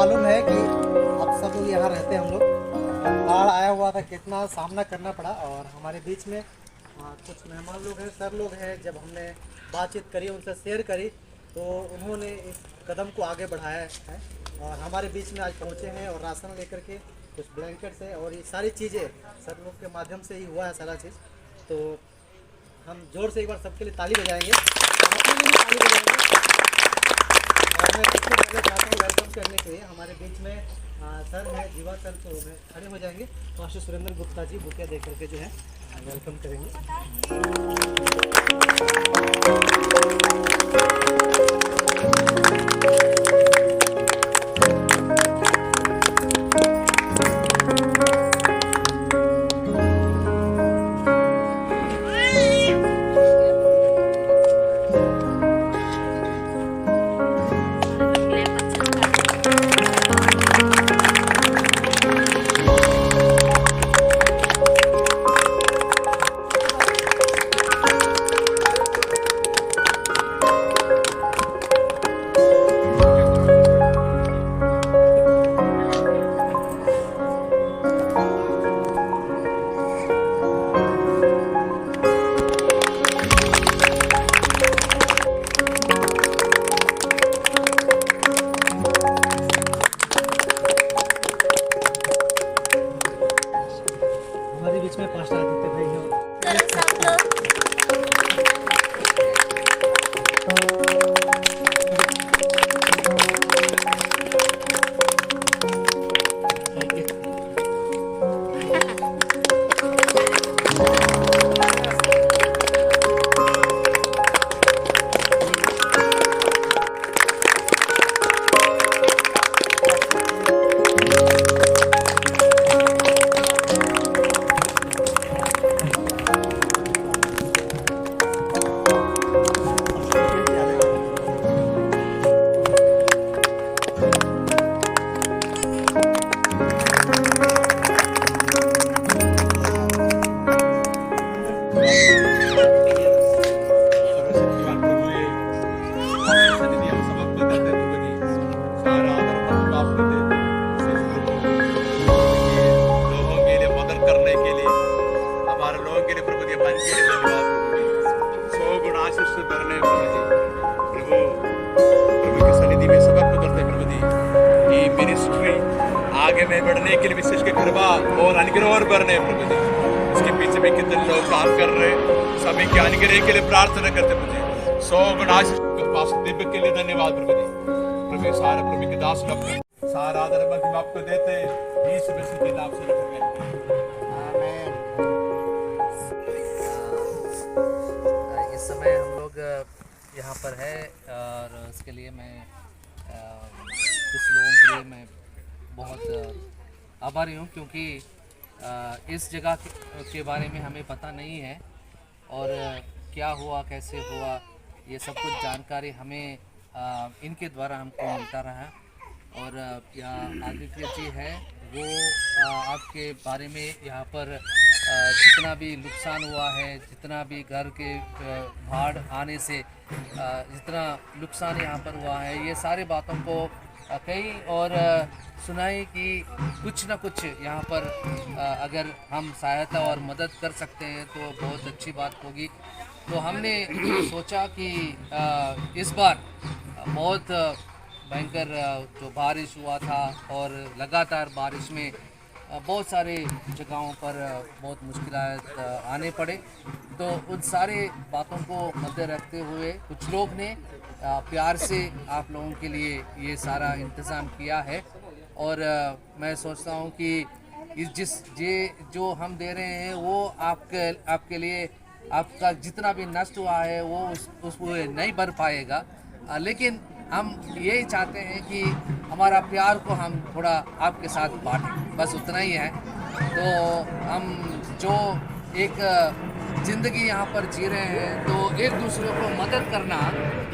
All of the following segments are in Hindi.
मालूम है कि आप सब लोग यहाँ रहते हैं, हम लोग बाढ़ आया हुआ था, कितना सामना करना पड़ा। और हमारे बीच में कुछ मेहमान लोग हैं, सर लोग हैं। जब हमने बातचीत करी, उनसे शेयर करी, तो उन्होंने इस कदम को आगे बढ़ाया है और हमारे बीच में आज पहुँचे हैं और राशन लेकर के कुछ ब्लैंकेट्स है और ये सारी चीज़ें सर लोग के माध्यम से ही हुआ है सारा चीज़। तो हम जोर से एक बार सबके लिए ताली बजाएंगे, अपने लिए भी ताली बजाएंगे। और मैं सबसे पहले चाहता हूँ वेलकम करने के लिए हमारे बीच में सर है, जीवा सर, तो मैं खड़े हो जाएंगे। मास्टर सुरेंद्र गुप्ता जी बुके दे करके जो है वेलकम करेंगे। हमारे बीच में 5 आदित्य भाई हैं। आगे में बढ़ने के लिए विशेष के कृपा और अनुग्रह और बढ़ने प्रभु जी। इसके पीछे में कितने लोग काम कर रहे हैं, सभी के अनुग्रह के लिए प्रार्थना करते प्रभु जी। 100 गुण आशीष पास दिव्य के लिए धन्यवाद प्रभु जी। प्रभु सारे प्रभु के दास लोग सारा आदर महिमा आपको देते हैं, यीशु मसीह के नाम से रखेंगे। आमीन। इस समय हम लोग यहाँ पर है और उसके लिए मैं कुछ लोगों के लिए मैं बहुत आभारी हूँ, क्योंकि इस जगह के बारे में हमें पता नहीं है और क्या हुआ कैसे हुआ ये सब कुछ जानकारी हमें इनके द्वारा हमको मिलता रहा। और यहाँ आदित्य जी है, वो आपके बारे में यहाँ पर जितना भी नुकसान हुआ है, जितना भी घर के बाढ़ आने से जितना नुकसान यहाँ पर हुआ है, ये सारी बातों को कई और सुनाई कि कुछ ना कुछ यहाँ पर अगर हम सहायता और मदद कर सकते हैं तो बहुत अच्छी बात होगी। तो हमने सोचा कि इस बार बहुत भयंकर जो बारिश हुआ था और लगातार बारिश में बहुत सारे जगहों पर बहुत मुश्किलात आने पड़े, तो उन सारे बातों को मद्दे रखते हुए कुछ लोग ने प्यार से आप लोगों के लिए ये सारा इंतज़ाम किया है। और मैं सोचता हूँ कि जो हम दे रहे हैं वो आपके लिए आपका जितना भी नष्ट हुआ है वो उसको नहीं भर पाएगा, लेकिन हम यही चाहते हैं कि हमारा प्यार को हम थोड़ा आपके साथ बांटें, बस उतना ही है। तो हम जो एक ज़िंदगी यहाँ पर जी रहे हैं, तो एक दूसरे को मदद करना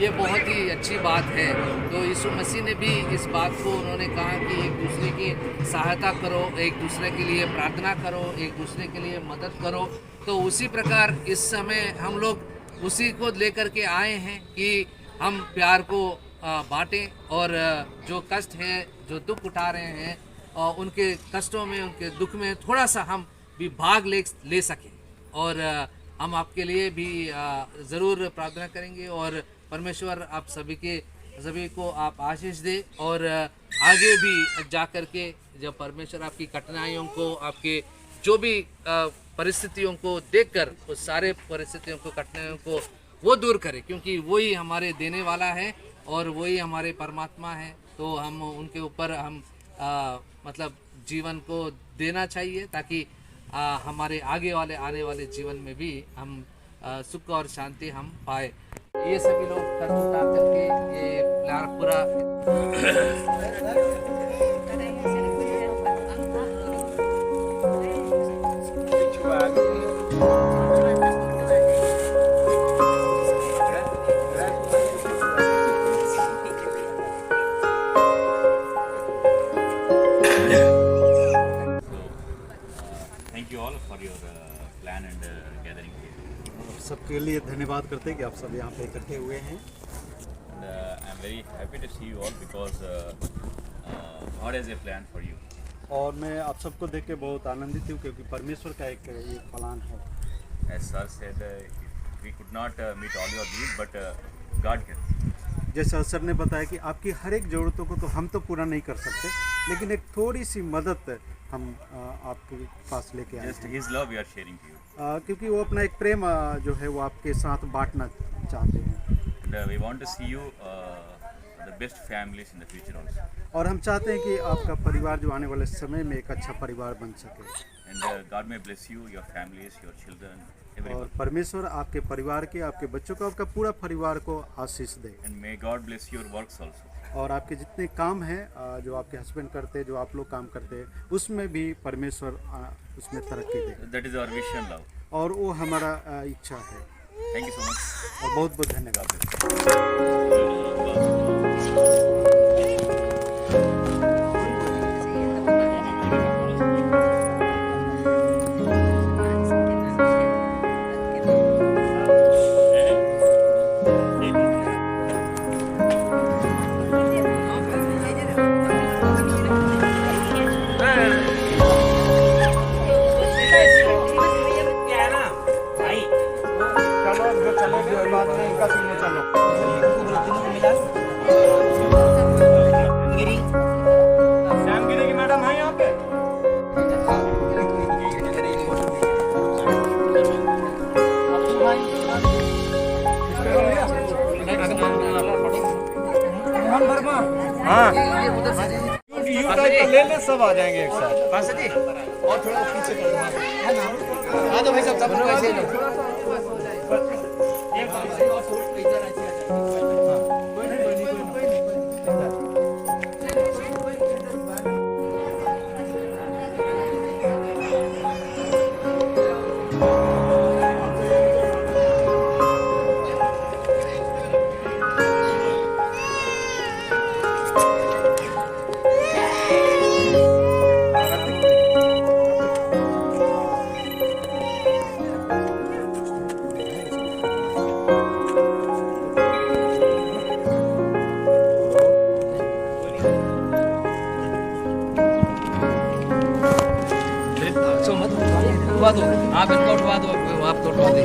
ये बहुत ही अच्छी बात है। तो यीशु मसीह ने भी इस बात को उन्होंने कहा कि एक दूसरे की सहायता करो, एक दूसरे के लिए प्रार्थना करो, एक दूसरे के लिए मदद करो। तो उसी प्रकार इस समय हम लोग उसी को लेकर के आए हैं कि हम प्यार को बांटें और जो कष्ट है, जो दुख उठा रहे हैं, उनके कष्टों में, उनके दुख में थोड़ा सा हम भी भाग ले सकें। और हम आपके लिए भी ज़रूर प्रार्थना करेंगे और परमेश्वर आप सभी को आप आशीष दे। और आगे भी जा कर के जब परमेश्वर आपकी कठिनाइयों को, आपके जो भी परिस्थितियों को देखकर उस सारे परिस्थितियों को, कठिनाइयों को वो दूर करे, क्योंकि वही हमारे देने वाला है और वही हमारे परमात्मा है। तो हम उनके ऊपर हम मतलब जीवन को देना चाहिए, ताकि हमारे आगे वाले आने वाले जीवन में भी हम सुख और शांति हम पाए। ये सभी लोग कष्ट उठा करके ये पूरा Thank you all for your plan and gathering here. सबके लिए धन्यवाद करते हैं कि आप सब यहाँ पे इकट्ठे हुए हैं। And I'm very happy to see you all because God has a plan for you. और मैं आप सबको देख के बहुत आनंदित हूँ क्योंकि परमेश्वर का एक प्लान है। As sir said, we could not meet all your needs, but God can. जैसा सर ने बताया कि आपकी हर एक ज़रूरतों को तो हम तो पूरा नहीं कर सकते, लेकिन एक थोड़ी सी मदद हम आपके पास लेके आए Just हैं। His love we are sharing to you. क्योंकि वो अपना एक प्रेम जो है वो आपके साथ बांटना चाहते हैं। And we want to see you the best families in the future also. और हम चाहते हैं कि आपका परिवार जो आने वाले समय में एक अच्छा परिवार बन सके। And God may bless you, your families, your children, everyone. और परमेश्वर आपके परिवार के, आपके बच्चों को, आपका पूरा परिवार को आशीष दे। And may God bless your works also. और आपके जितने काम हैं जो आपके हस्बैंड करते हैं, जो आप लोग काम करते हैं, उसमें भी परमेश्वर उसमें तरक्की दे। That is our vision, love. और वो हमारा इच्छा है। Thank you so much. और बहुत बहुत धन्यवाद। ले ले सब आ जाएंगे एक साथ। और थोड़ा पीछे कर दो। हाँ तो भाई सब लोग ऐसे ही लो। उठवा दो, आप इनको उठवा दो, आप तो उठवा दे।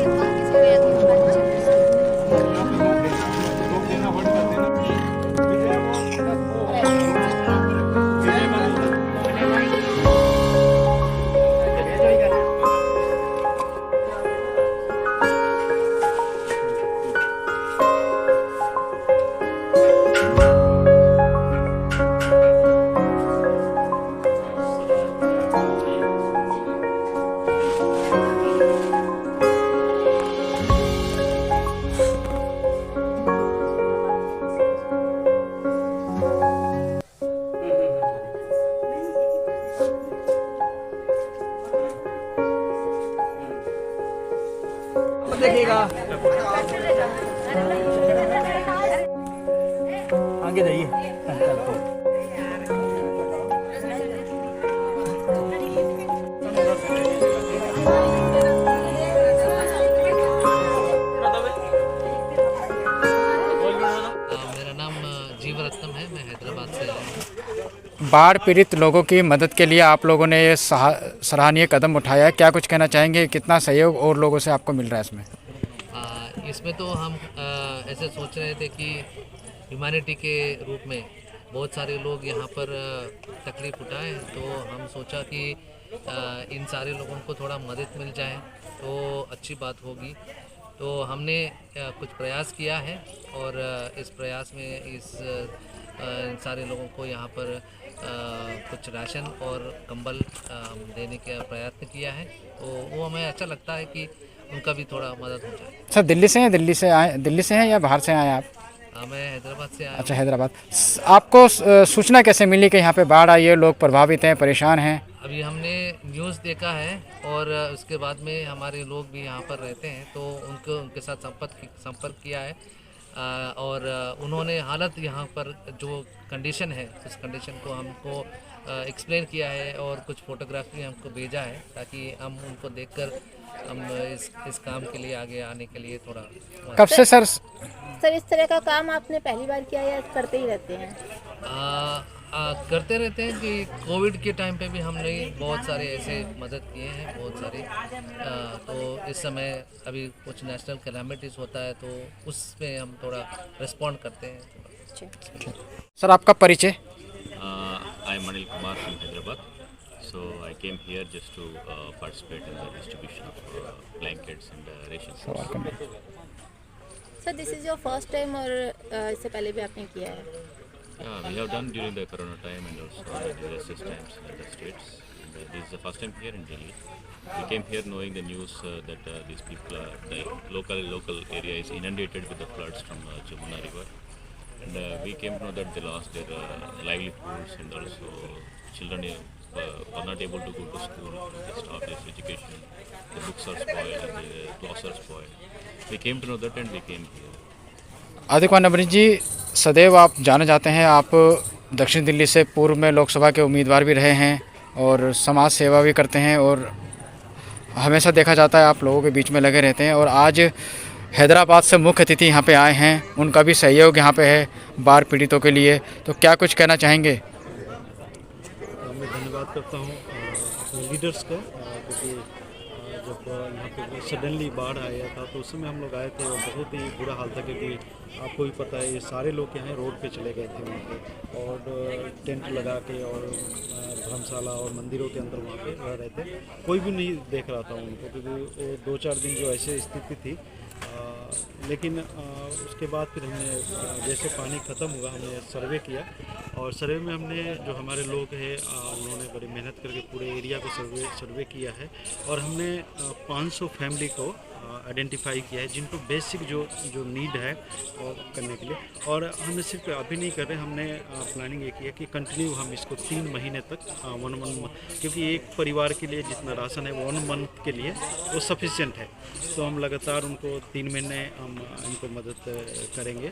बाढ़ पीड़ित लोगों की मदद के लिए आप लोगों ने ये सराहनीय कदम उठाया है, क्या कुछ कहना चाहेंगे? कितना सहयोग और लोगों से आपको मिल रहा है इसमें? इसमें तो हम ऐसे सोच रहे थे कि ह्यूमैनिटी के रूप में बहुत सारे लोग यहाँ पर तकलीफ़ उठाएं, तो हम सोचा कि इन सारे लोगों को थोड़ा मदद मिल जाए तो अच्छी बात होगी। तो हमने कुछ प्रयास किया है और इस प्रयास में इन सारे लोगों को यहाँ पर कुछ राशन और कंबल देने का प्रयत्न किया है, तो वो हमें अच्छा लगता है कि उनका भी थोड़ा मदद हो जाए। सर दिल्ली से हैं? दिल्ली से हैं या बाहर से आए आप? मैं हैदराबाद से आया अच्छा, हैदराबाद। आपको सूचना कैसे मिली कि यहाँ पे बाढ़ आई है, लोग प्रभावित हैं, परेशान हैं? अभी हमने न्यूज़ देखा है और उसके बाद में हमारे लोग भी यहाँ पर रहते हैं, तो उनके साथ संपर्क किया है और उन्होंने हालत यहाँ पर जो कंडीशन है उस कंडीशन को हमको एक्सप्लेन किया है और कुछ फोटोग्राफी हमको भेजा है ताकि हम उनको देखकर हम इस काम के लिए आगे आने के लिए थोड़ा। कब से सर इस तरह का काम आपने पहली बार किया या करते ही रहते हैं? करते रहते हैं कि कोविड के टाइम पे भी हमने बहुत सारे ऐसे मदद किए हैं, बहुत सारे। तो इस समय अभी कुछ नेशनल कैलामिटीज़ होता है तो उसमें हम थोड़ा रिस्पॉन्ड करते हैं। सर आपका परिचय? I am Anil Kumar from Hyderabad. So I came here just to participate in the distribution of blankets and rations. Sir this is your first time और इससे पहले भी आपने किया है? Yeah, we have done during the corona time and also the recess times in other states. And, this is the first time here in Delhi. We came here knowing the news that these people, the local area is inundated with the floods from Jamuna River. And we came to know that they lost their livelihoods and also children were not able to go to school. They stopped their education. The books are spoiled and the clothes are spoiled. We came to know that and we came here. Aditya Kumar Navneet जी, सदैव आप जाने जाते हैं, आप दक्षिण दिल्ली से पूर्व में लोकसभा के उम्मीदवार भी रहे हैं और समाज सेवा भी करते हैं और हमेशा देखा जाता है आप लोगों के बीच में लगे रहते हैं और आज हैदराबाद से मुख्य अतिथि यहाँ पे आए हैं, उनका भी सहयोग यहाँ पे है बाढ़ पीड़ितों के लिए, तो क्या कुछ कहना चाहेंगे? मैं धन्यवाद करता हूँ अपने लीडर्स का, क्योंकि जब यहाँ पे सडनली बाढ़ आया था तो उस समय हम लोग आए थे और बहुत ही बुरा हाल था, क्योंकि आपको भी पता है ये सारे लोग यहाँ रोड पे चले गए थे वहाँ पे और टेंट लगा के और धर्मशाला और मंदिरों के अंदर वहाँ पे रह रहे थे। कोई भी नहीं देख रहा था उनको, क्योंकि वो 2-4 दिन जो ऐसे स्थिति थी। लेकिन उसके बाद फिर हमने जैसे पानी ख़त्म हुआ हमने सर्वे किया और सर्वे में हमने जो हमारे लोग हैं उन्होंने बड़ी मेहनत करके पूरे एरिया को सर्वे किया है और हमने 500 फैमिली को आइडेंटिफाई किया है जिनको बेसिक जो नीड है वो करने के लिए। और हमने सिर्फ अभी नहीं कर रहे, हमने प्लानिंग ये किया कि कंटिन्यू हम इसको 3 महीने तक 1 मंथ, क्योंकि एक परिवार के लिए जितना राशन है 1 मंथ के लिए वो सफिशिएंट है, तो हम लगातार उनको 3 महीने हम इनको मदद करेंगे।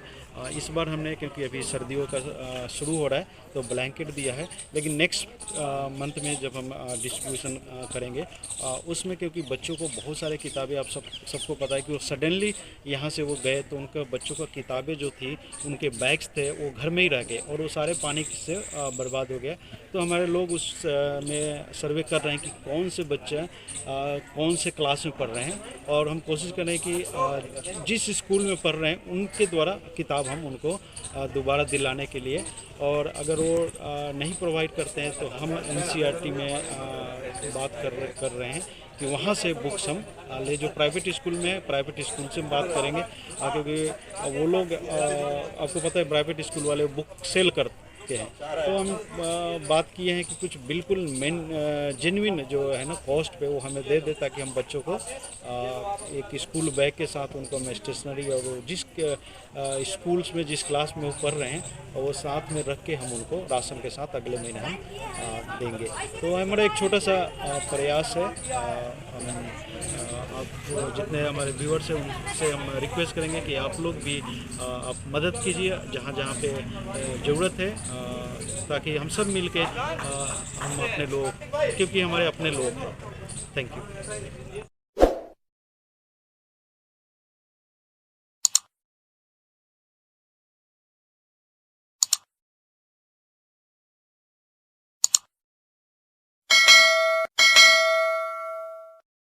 इस बार हमने, क्योंकि अभी सर्दियों का शुरू हो रहा है, तो ब्लैंकेट दिया है, लेकिन नेक्स्ट मंथ में जब हम डिस्ट्रीब्यूशन करेंगे उसमें, क्योंकि बच्चों को बहुत सारे किताबें आप सबको पता है कि वो सडनली यहाँ से वो गए तो उनका बच्चों का किताबें जो थी, उनके बैग्स थे, वो घर में ही रह गए और वो सारे पानी से बर्बाद हो गया। तो हमारे लोग उस में सर्वे कर रहे हैं कि कौन से बच्चे कौन से क्लास में पढ़ रहे हैं और हम कोशिश कर रहे हैं कि जिस स्कूल में पढ़ रहे हैं उनके द्वारा किताब हम उनको दोबारा दिलाने के लिए, और अगर वो नहीं प्रोवाइड करते हैं तो हम NCERT में बात कर रहे हैं कि वहाँ से बुक्स हम ले, जो प्राइवेट स्कूल में है प्राइवेट स्कूल से हम बात करेंगे, क्योंकि वो लोग आपको पता है प्राइवेट स्कूल वाले बुक सेल करते हैं। तो हम बात किए हैं कि कुछ बिल्कुल जेन्युइन जो है ना कॉस्ट पे वो हमें दे दे, ताकि हम बच्चों को एक स्कूल बैग के साथ उनको हम स्टेशनरी और जिस स्कूल्स में जिस क्लास में वो पढ़ रहे हैं और वो साथ में रख के हम उनको राशन के साथ अगले महीने हम देंगे। तो हमारा एक छोटा सा प्रयास है। आप जितने हमारे व्यूअर्स हैं उनसे हम रिक्वेस्ट करेंगे कि आप लोग भी आप मदद कीजिए जहाँ जहाँ पे ज़रूरत है, ताकि हम सब मिल के हम अपने लोग, क्योंकि हमारे अपने लोग हैं। Thank you.